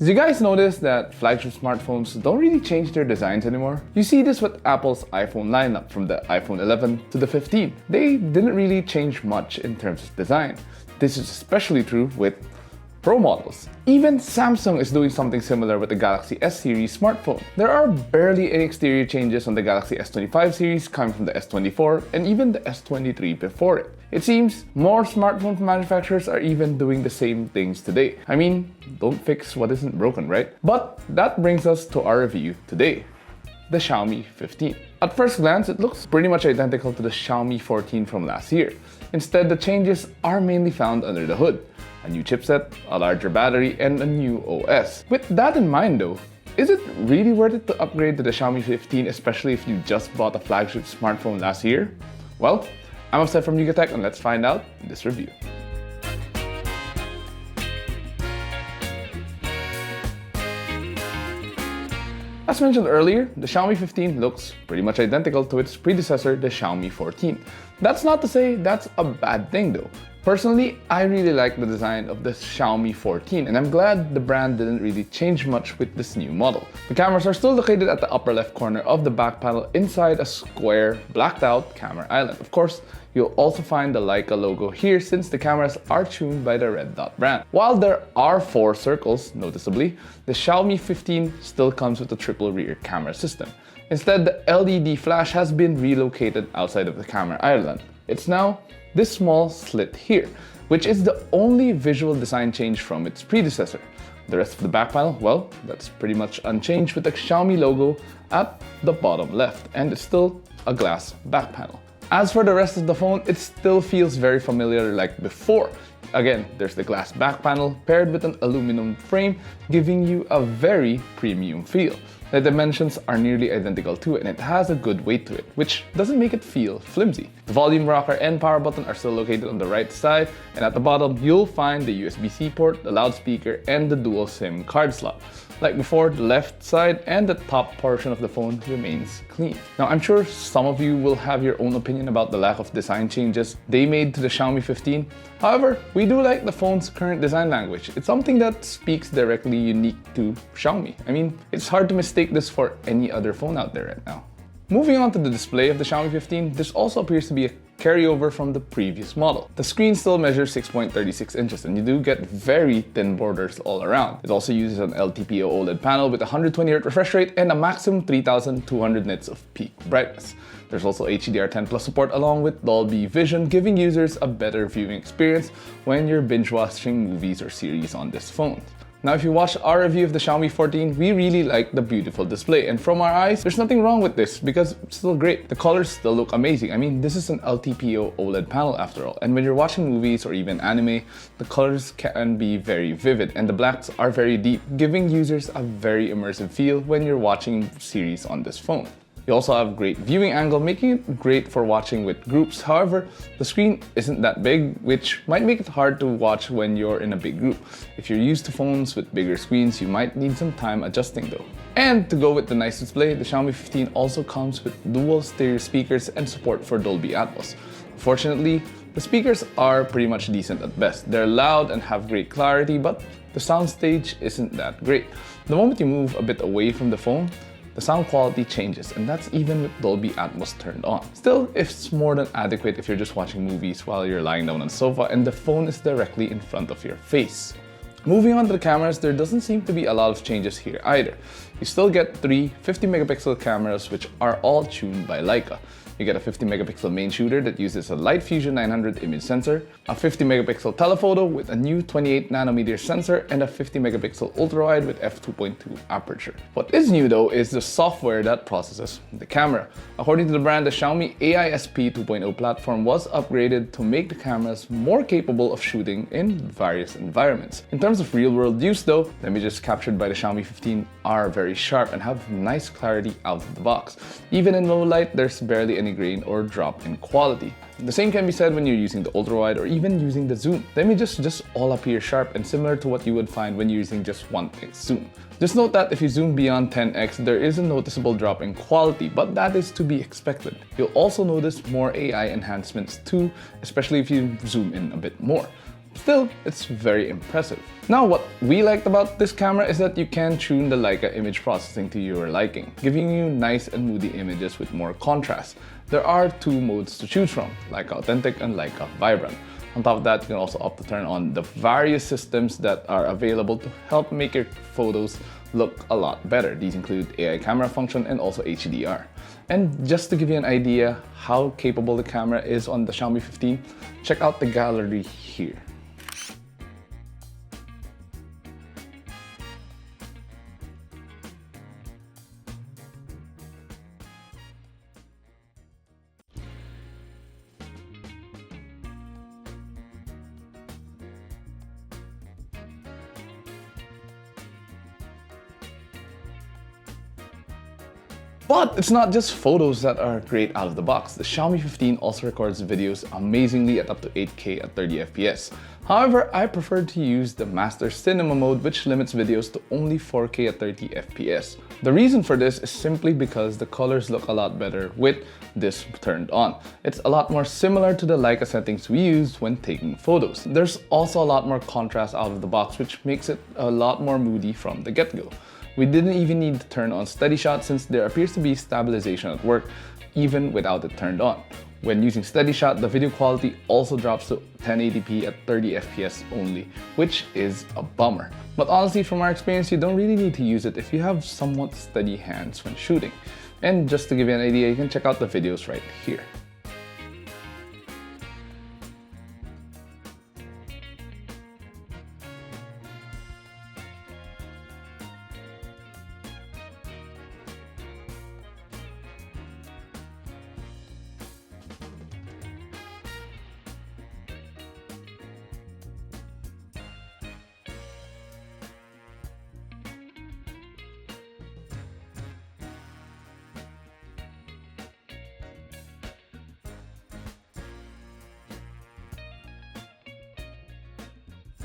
Did you guys notice that flagship smartphones don't really change their designs anymore? You see this with Apple's iPhone lineup from the iPhone 11 to the 15. They didn't really change much in terms of design. This is especially true with Pro models. Even Samsung is doing something similar with the Galaxy S series smartphone. There are barely any exterior changes on the Galaxy S25 series coming from the S24 and even the S23 before it. It seems more smartphone manufacturers are even doing the same things today. I mean, don't fix what isn't broken, right? But that brings us to our review today. The Xiaomi 15. At first glance, it looks pretty much identical to the Xiaomi 14 from last year. Instead, the changes are mainly found under the hood. A new chipset, a larger battery, and a new OS. With that in mind though, is it really worth it to upgrade to the Xiaomi 15, especially if you just bought a flagship smartphone last year? Well, I'm Seth from Tech and let's find out in this review. As mentioned earlier, the Xiaomi 15 looks pretty much identical to its predecessor, the Xiaomi 14. That's not to say that's a bad thing though. Personally, I really like the design of the Xiaomi 14 and I'm glad the brand didn't really change much with this new model. The cameras are still located at the upper left corner of the back panel inside a square, blacked out camera island. Of course, you'll also find the Leica logo here since the cameras are tuned by the Red Dot brand. While there are 4 circles, noticeably, the Xiaomi 15 still comes with a triple rear camera system. Instead, the LED flash has been relocated outside of the camera island. It's now this small slit here, which is the only visual design change from its predecessor. The rest of the back panel, well, that's pretty much unchanged with the Xiaomi logo at the bottom left, and it's still a glass back panel. As for the rest of the phone, it still feels very familiar like before. Again, there's the glass back panel paired with an aluminum frame, giving you a very premium feel. The dimensions are nearly identical too, and it has a good weight to it, which doesn't make it feel flimsy. The volume rocker and power button are still located on the right side, and at the bottom, you'll find the USB-C port, the loudspeaker, and the dual SIM card slot. Like before, the left side and the top portion of the phone remains clean. Now, I'm sure some of you will have your own opinion about the lack of design changes they made to the Xiaomi 15. However, we do like the phone's current design language. It's something that speaks directly unique to Xiaomi. I mean, it's hard to mistake this for any other phone out there right now. Moving on to the display of the Xiaomi 15, this also appears to be a carryover from the previous model. The screen still measures 6.36 inches and you do get very thin borders all around. It also uses an LTPO OLED panel with 120Hz refresh rate and a maximum 3200 nits of peak brightness. There's also HDR10 Plus support along with Dolby Vision, giving users a better viewing experience when you're binge watching movies or series on this phone. Now, if you watched our review of the Xiaomi 14, we really like the beautiful display. And from our eyes, there's nothing wrong with this because it's still great. The colors still look amazing. I mean, this is an LTPO OLED panel after all. And when you're watching movies or even anime, the colors can be very vivid and the blacks are very deep, giving users a very immersive feel when you're watching series on this phone. You also have great viewing angle, making it great for watching with groups. However, the screen isn't that big, which might make it hard to watch when you're in a big group. If you're used to phones with bigger screens, you might need some time adjusting though. And to go with the nice display, the Xiaomi 15 also comes with dual stereo speakers and support for Dolby Atmos. Fortunately, the speakers are pretty much decent at best. They're loud and have great clarity, but the soundstage isn't that great. The moment you move a bit away from the phone, the sound quality changes, and that's even with Dolby Atmos turned on. Still, it's more than adequate if you're just watching movies while you're lying down on the sofa and the phone is directly in front of your face. Moving on to the cameras, there doesn't seem to be a lot of changes here either. You still get 3 50-megapixel cameras which are all tuned by Leica. You get a 50-megapixel main shooter that uses a Light Fusion 900 image sensor, a 50-megapixel telephoto with a new 28nm sensor, and a 50-megapixel ultrawide with f2.2 aperture. What is new though is the software that processes the camera. According to the brand, the Xiaomi AISP 2.0 platform was upgraded to make the cameras more capable of shooting in various environments. In terms of real-world use though, the images captured by the Xiaomi 15 are very sharp and have nice clarity out of the box. Even in low light, there's barely any grain or drop in quality. The same can be said when you're using the ultrawide or even using the zoom. The images just all appear sharp and similar to what you would find when you're using just 1x zoom. Just note that if you zoom beyond 10x, there is a noticeable drop in quality, but that is to be expected. You'll also notice more AI enhancements too, especially if you zoom in a bit more. Still, it's very impressive. Now, what we liked about this camera is that you can tune the Leica image processing to your liking, giving you nice and moody images with more contrast. There are two modes to choose from, Leica Authentic and Leica Vibrant. On top of that, you can also opt to turn on the various systems that are available to help make your photos look a lot better. These include AI camera function and also HDR. And just to give you an idea how capable the camera is on the Xiaomi 15, check out the gallery here. But it's not just photos that are great out of the box. The Xiaomi 15 also records videos amazingly at up to 8K at 30 FPS. However, I prefer to use the Master Cinema mode, which limits videos to only 4K at 30 FPS. The reason for this is simply because the colors look a lot better with this turned on. It's a lot more similar to the Leica settings we use when taking photos. There's also a lot more contrast out of the box, which makes it a lot more moody from the get-go. We didn't even need to turn on steady shot since there appears to be stabilization at work even without it turned on. When using steady shot, the video quality also drops to 1080p at 30 FPS only, which is a bummer. But honestly, from our experience, you don't really need to use it if you have somewhat steady hands when shooting. And just to give you an idea, you can check out the videos right here.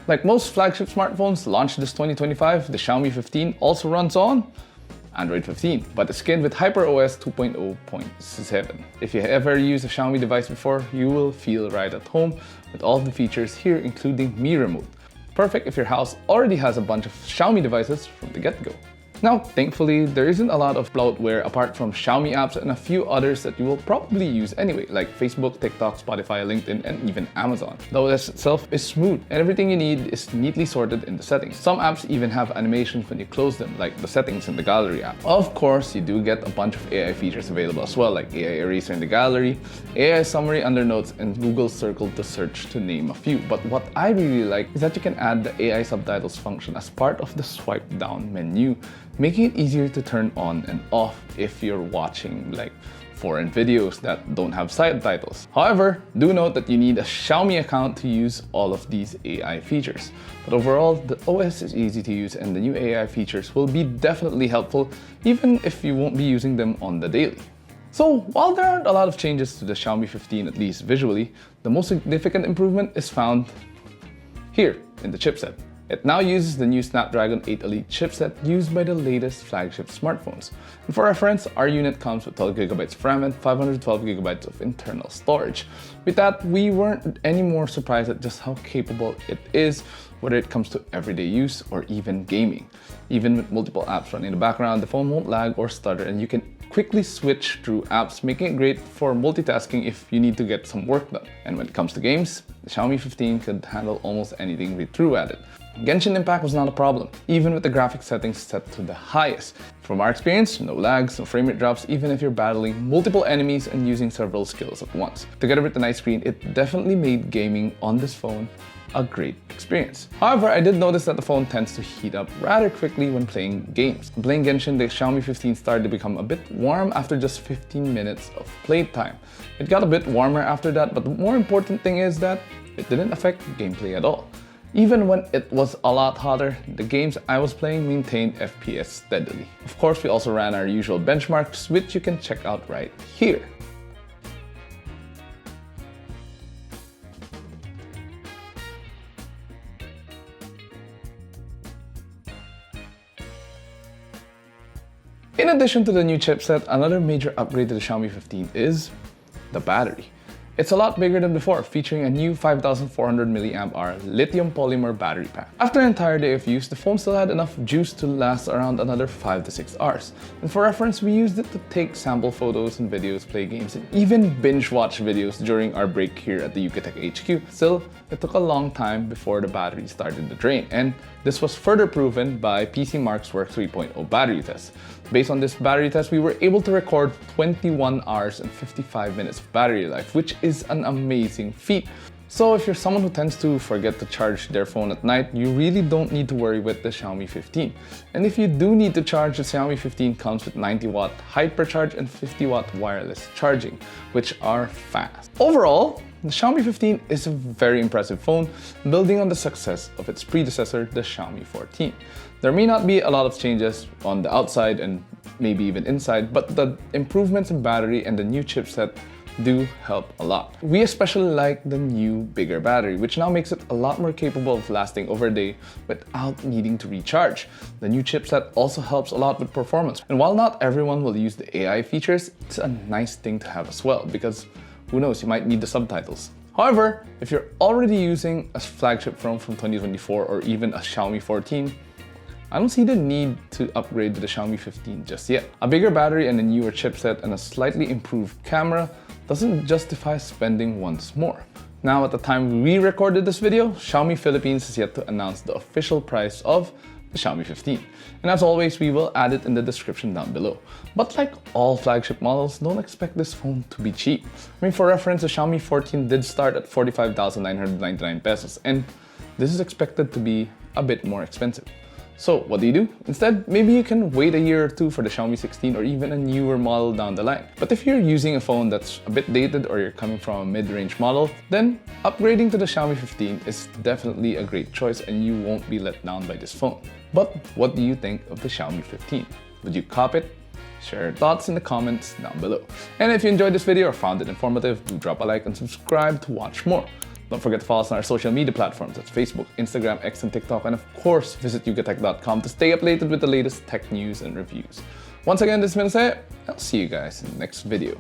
Like most flagship smartphones launched this 2025, the Xiaomi 15 also runs on Android 15, but it's skinned with HyperOS 2.0.7. If you ever used a Xiaomi device before, you will feel right at home with all the features here, including Mi Remote. Perfect if your house already has a bunch of Xiaomi devices from the get-go. Now, thankfully, there isn't a lot of bloatware apart from Xiaomi apps and a few others that you will probably use anyway, like Facebook, TikTok, Spotify, LinkedIn, and even Amazon. The OS itself is smooth, and everything you need is neatly sorted in the settings. Some apps even have animations when you close them, like the settings in the gallery app. Of course, you do get a bunch of AI features available as well, like AI eraser in the gallery, AI summary under notes, and Google Circle to search, to name a few. But what I really like is that you can add the AI subtitles function as part of the swipe down menu, making it easier to turn on and off if you're watching like foreign videos that don't have subtitles. However, do note that you need a Xiaomi account to use all of these AI features. But overall, the OS is easy to use and the new AI features will be definitely helpful even if you won't be using them on the daily. So while there aren't a lot of changes to the Xiaomi 15, at least visually, the most significant improvement is found here in the chipset. It now uses the new Snapdragon 8 Elite chipset used by the latest flagship smartphones. And for reference, our unit comes with 12GB of RAM and 512GB of internal storage. With that, we weren't any more surprised at just how capable it is, whether it comes to everyday use or even gaming. Even with multiple apps running in the background, the phone won't lag or stutter, and you can quickly switch through apps, making it great for multitasking if you need to get some work done. And when it comes to games, the Xiaomi 15 could handle almost anything we threw at it. Genshin Impact was not a problem, even with the graphics settings set to the highest. From our experience, no lags, no frame rate drops, even if you're battling multiple enemies and using several skills at once. Together with the nice screen, it definitely made gaming on this phone a great experience. However, I did notice that the phone tends to heat up rather quickly when playing games. When playing Genshin, the Xiaomi 15 started to become a bit warm after just 15 minutes of playtime. It got a bit warmer after that, but the more important thing is that it didn't affect gameplay at all. Even when it was a lot hotter, the games I was playing maintained FPS steadily. Of course, we also ran our usual benchmarks, which you can check out right here. In addition to the new chipset, another major upgrade to the Xiaomi 15 is the battery. It's a lot bigger than before, featuring a new 5400 mAh lithium polymer battery pack. After an entire day of use, the phone still had enough juice to last around another 5 to 6 hours. And for reference, we used it to take sample photos and videos, play games, and even binge watch videos during our break here at the UKTech HQ. Still, it took a long time before the battery started to drain, and this was further proven by PCMark's Work 3.0 battery test. Based on this battery test, we were able to record 21 hours and 55 minutes of battery life, which is an amazing feat. So if you're someone who tends to forget to charge their phone at night, you really don't need to worry with the Xiaomi 15. And if you do need to charge, the Xiaomi 15 comes with 90-watt hypercharge and 50-watt wireless charging, which are fast. Overall, the Xiaomi 15 is a very impressive phone, building on the success of its predecessor, the Xiaomi 14. There may not be a lot of changes on the outside and maybe even inside, but the improvements in battery and the new chipset do help a lot. We especially like the new, bigger battery, which now makes it a lot more capable of lasting over a day without needing to recharge. The new chipset also helps a lot with performance. And while not everyone will use the AI features, it's a nice thing to have as well, because who knows, you might need the subtitles. However, if you're already using a flagship phone from 2024 or even a Xiaomi 14, I don't see the need to upgrade to the Xiaomi 15 just yet. A bigger battery and a newer chipset and a slightly improved camera doesn't justify spending once more. Now, at the time we recorded this video, Xiaomi Philippines is yet to announce the official price of the Xiaomi 15. And as always, we will add it in the description down below. But like all flagship models, don't expect this phone to be cheap. I mean, for reference, the Xiaomi 14 did start at 45,999 pesos, and this is expected to be a bit more expensive. So what do? Instead, maybe you can wait a year or two for the Xiaomi 16 or even a newer model down the line. But if you're using a phone that's a bit dated or you're coming from a mid-range model, then upgrading to the Xiaomi 15 is definitely a great choice and you won't be let down by this phone. But what do you think of the Xiaomi 15? Would you cop it? Share your thoughts in the comments down below. And if you enjoyed this video or found it informative, do drop a like and subscribe to watch more. Don't forget to follow us on our social media platforms. That's Facebook, Instagram, X, and TikTok. And of course, visit ukatech.com to stay updated with the latest tech news and reviews. Once again, this has been Say. I'll see you guys in the next video.